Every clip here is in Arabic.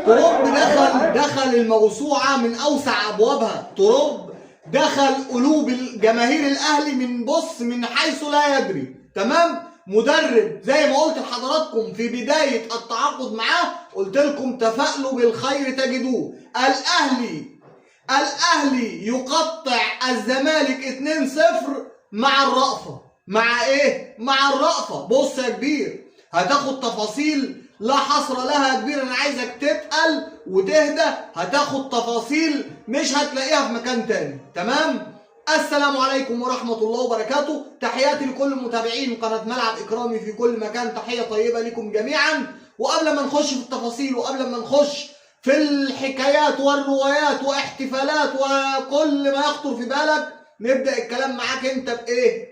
ترب دخل الموسوعة من أوسع أبوابها. ترب دخل قلوب جماهير الأهلي من حيث لا يدري. تمام؟ مدرب زي ما قلت لحضراتكم في بداية التعاقد معاه، قلت لكم تفائلوا بالخير تجدوه. الأهلي يقطع الزمالك 2-0 مع الرأفة. مع إيه؟ مع الرأفة. بص يا كبير، هتاخد تفاصيل لا حصر لها يا كبير، أنا عايزك تتقل وتهدى. هتاخد تفاصيل مش هتلاقيها في مكان تاني. تمام؟ السلام عليكم ورحمة الله وبركاته. تحياتي لكل متابعين قناة ملعب إكرامي في كل مكان، تحية طيبة لكم جميعا. وقبل ما نخش في التفاصيل وقبل ما نخش في الحكايات والروايات واحتفالات وكل ما يخطر في بالك، نبدأ الكلام معاك انت بإيه؟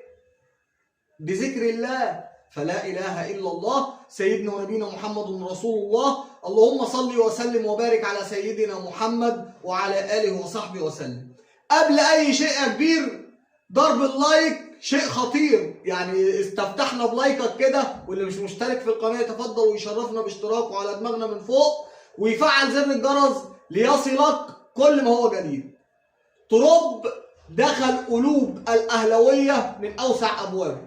بذكر الله، فلا إله إلا الله سيدنا ونبينا محمد رسول الله. اللهم صل وسلم وبارك على سيدنا محمد وعلى آله وصحبه وسلم. قبل أي شيء يا كبير، ضرب اللايك شيء خطير. يعني استفتحنا بلايكك كده، واللي مش مشترك في القناة يتفضل ويشرفنا باشتراكه على دماغنا من فوق، ويفعل زر الجرس ليصلك كل ما هو جديد. ترب دخل قلوب الأهلاوية من أوسع أبوابه.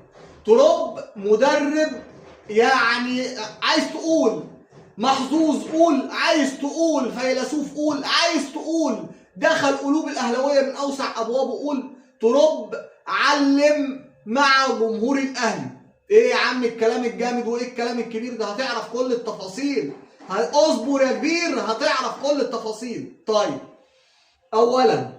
ترب مدرب، يعني عايز تقول محظوظ قول، عايز تقول فيلسوف قول، عايز تقول دخل قلوب الأهلاوية من أوسع أبوابه قول. ترب علم مع جمهور الأهلي. إيه يا عم الكلام الجامد وإيه الكلام الكبير ده؟ هتعرف كل التفاصيل. اصبر يا كبير، هتعرف كل التفاصيل. طيب، أولا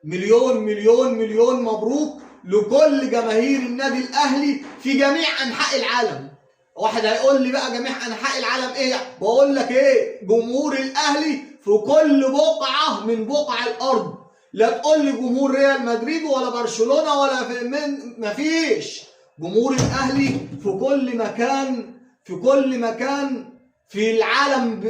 مليون مليون مليون مبروك لكل جماهير النادي الأهلي في جميع أنحاء العالم. واحد هيقول لي بقى جميع أنحاء العالم إيه؟ بقول لك إيه؟ جمهور الأهلي في كل بقعة من بقع الأرض. لا تقول لي جمهور ريال مدريد ولا برشلونة ولا مفيش. جمهور الأهلي في كل مكان، في كل مكان في العالم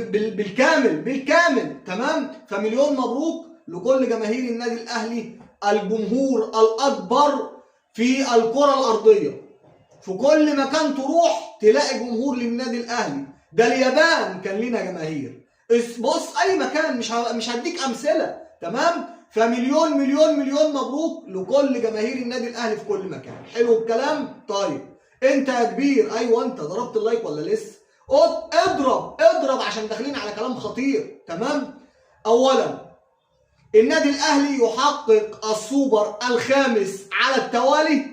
بالكامل. تمام؟ فمليون مبروك لكل جماهير النادي الأهلي، الجمهور الأكبر في الكرة الأرضية. في كل مكان تروح تلاقي جمهور للنادي الأهلي. ده اليابان كان لنا جماهير. بص أي مكان، مش هديك أمثلة. تمام؟ فمليون مليون مليون مبروك لكل جماهير النادي الأهلي في كل مكان. حلو الكلام؟ طيب أنت يا كبير، أيوه أنت ضربت اللايك ولا لسه؟ اضرب عشان داخلين على كلام خطير. تمام؟ أولا النادي الأهلي يحقق السوبر الخامس على التوالي،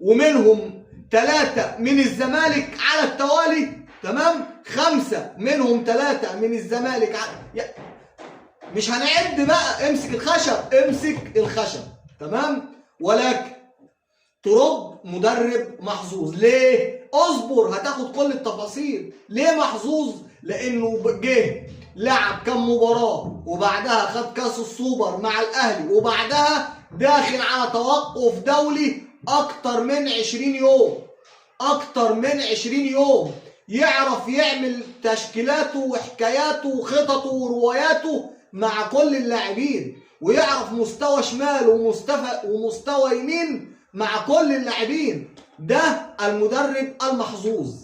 ومنهم 3 من الزمالك على التوالي. تمام؟ 5 منهم 3 من الزمالك مش هنعد بقى، امسك الخشب. تمام؟ ولكن ترب مدرب محظوظ. ليه؟ اصبر هتاخد كل التفاصيل. ليه محظوظ؟ لانه جه لعب كم مباراة وبعدها خد كاس السوبر مع الاهلي، وبعدها داخل على توقف دولي اكتر من 20 يوم. يعرف يعمل تشكيلاته وحكاياته وخططه ورواياته مع كل اللاعبين، ويعرف مستوى شمال ومستوى يمين مع كل اللاعبين. ده المدرب المحظوظ.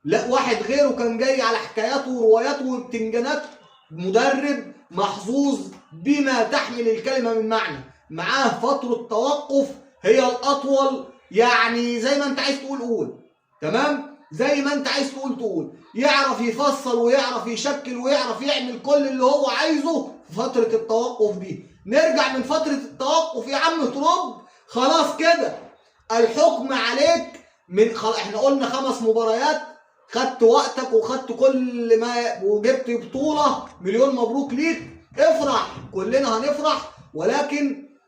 لا واحد غيره كان جاي على حكاياته ورواياته وبتنجاناته. مدرب محظوظ بما تحمل الكلمة من معنى. معاه فترة توقف هي الأطول، يعني زي ما انت عايز تقول قول. تمام؟ زي ما انت عايز تقول. يعرف يفصل ويعرف يشكل ويعرف يعمل كل اللي هو عايزه في فترة التوقف دي. نرجع من فترة التوقف يا عم ترب، خلاص كده الحكم عليك. احنا قلنا 5 مباريات، خدت وقتك وخدت كل ما وجبت بطولة. مليون مبروك ليك، افرح، كلنا هنفرح.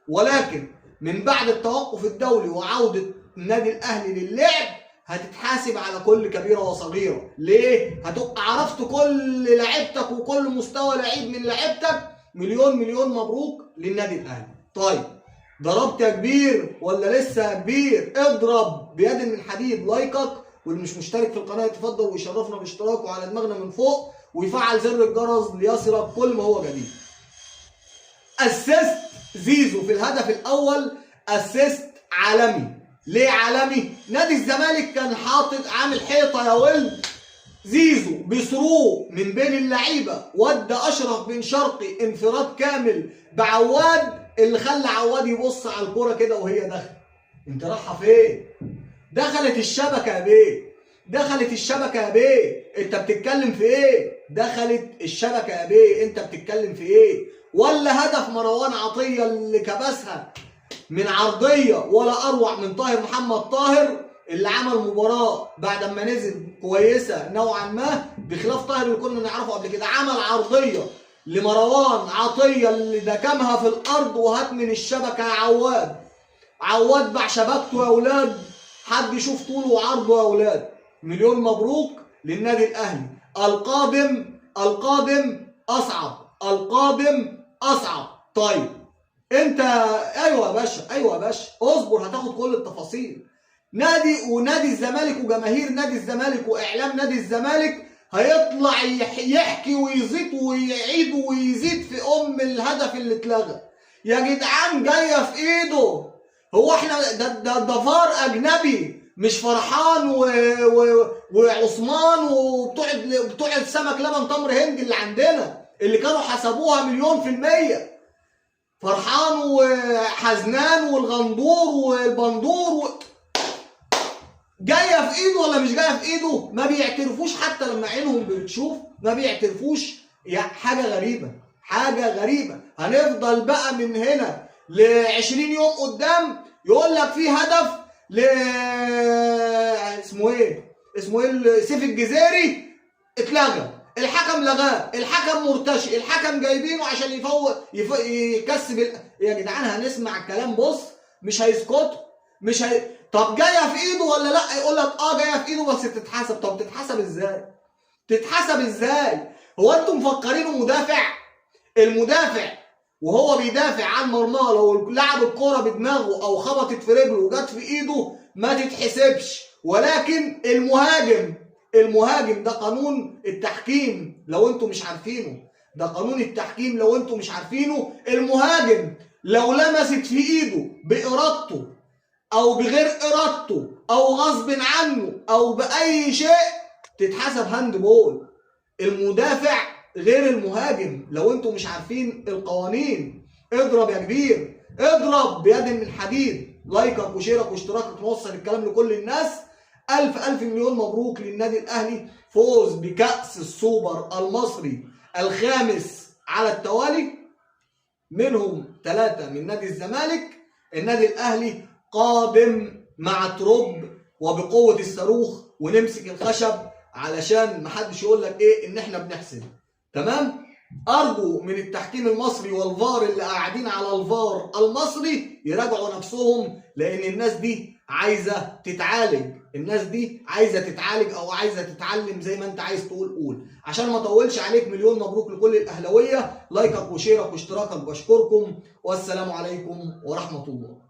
ولكن من بعد التوقف الدولي وعودة النادي الأهلي للعب هتتحاسب على كل كبيرة وصغيرة. ليه؟ هتبقى عرفت كل لعيبتك وكل مستوى لعيب من لعيبتك. مليون مبروك للنادي الأهلي. طيب ضربت يا كبير ولا لسه يا كبير؟ اضرب بيد من حديد لايكك، واللي مش مشترك في القناة يتفضل ويشرفنا باشتراكه على دماغنا من فوق، ويفعل زر الجرس ليصلك كل ما هو جديد. اسيست زيزو في الهدف الأول، اسيست عالمي. ليه عالمي؟ نادي الزمالك كان حاطط عامل حيطة يا ولد زيزو بثرو من بين اللعيبه ودى اشرف بن شرقي انفراد كامل بعواد، اللي خلى عواد يبص على الكوره كده وهي داخله. انت رايحه فين؟ دخلت الشبكه يا بيه، دخلت الشبكه يا بيه، انت بتتكلم في ايه؟ دخلت الشبكه يا بيه، انت بتتكلم في ايه؟ ولا هدف مروان عطيه اللي كبسها من عرضيه ولا اروع من طاهر محمد طاهر، اللي عمل مباراه بعد ما نزل كويسه نوعا ما، بخلاف طاهر اللي كنا نعرفه قبل كده. عمل عرضيه لمروان عطيه اللي دكمها في الارض وهات من الشبكه يا عواد. عواد باع شبكته يا اولاد، حد يشوف طوله وعرضه يا اولاد. مليون مبروك للنادي الاهلي. القادم اصعب، القادم اصعب. طيب انت ايوه يا باشا، ايوه يا باشا، اصبر هتاخد كل التفاصيل. نادي الزمالك وجماهير نادي الزمالك واعلام نادي الزمالك هيطلع يحكي ويزيد ويعيد ويزيد في الهدف اللي اتلغى. يا جدعان جايه في ايده. هو احنا ده فار اجنبي، مش فرحان وعثمان وبتوع السمك لبن تمر هند اللي عندنا اللي كانوا حسبوها 100%. فرحان وحزنان والغندور والبندور جايه في ايده ولا مش جايه في ايده؟ ما بيعترفوش حتى لما عينهم بتشوف، ما بيعترفوش. حاجه غريبه، حاجه غريبه. هنفضل بقى من هنا ل 20 يوم قدام يقول لك في هدف اسمه ايه سيف الجزيري اتلغى، الحكم لغاه، الحكم مرتشي، الحكم جايبينه عشان يكسب يا جدعان هنسمع الكلام. بص مش هيسكتوا، طب جايه في ايده ولا لا؟ يقول لك جايه في ايده بس تتحسب. طب تتحسب ازاي؟ تتحسب ازاي؟ هو انتم مفكرينه مدافع؟ المدافع وهو بيدافع عن مرماه لو لعب الكوره بدماغه او خبطت في رجله وجت في ايده ما تتحسبش. ولكن المهاجم ده قانون التحكيم لو انتم مش عارفينه، ده قانون التحكيم لو انتم مش عارفينه. المهاجم لو لمست في ايده بارادته او بغير ارادته او غصب عنه او باي شيء تتحسب هاند بول. المدافع غير المهاجم لو انتم مش عارفين القوانين. اضرب يا كبير، اضرب بيد من حديد. لايكك وشيرك واشتراكك نوصل الكلام لكل الناس. الف مليون مبروك للنادي الاهلي، فوز بكأس السوبر المصري الخامس على التوالي، منهم 3 من نادي الزمالك. النادي الاهلي قادم مع تروب وبقوة الصاروخ، ونمسك الخشب علشان محدش يقول لك ايه ان احنا بنحسن. تمام؟ ارجو من التحكيم المصري والفار اللي قاعدين على الفار المصري يراجعوا نفسهم، لان الناس دي عايزه تتعالج، الناس دي عايزه تتعالج او عايزه تتعلم زي ما انت عايز تقول قول. عشان ما اطولش عليك، مليون مبروك لكل الاهلاويه. لايكك وشيرك واشتراكك بشكركم، والسلام عليكم ورحمه الله.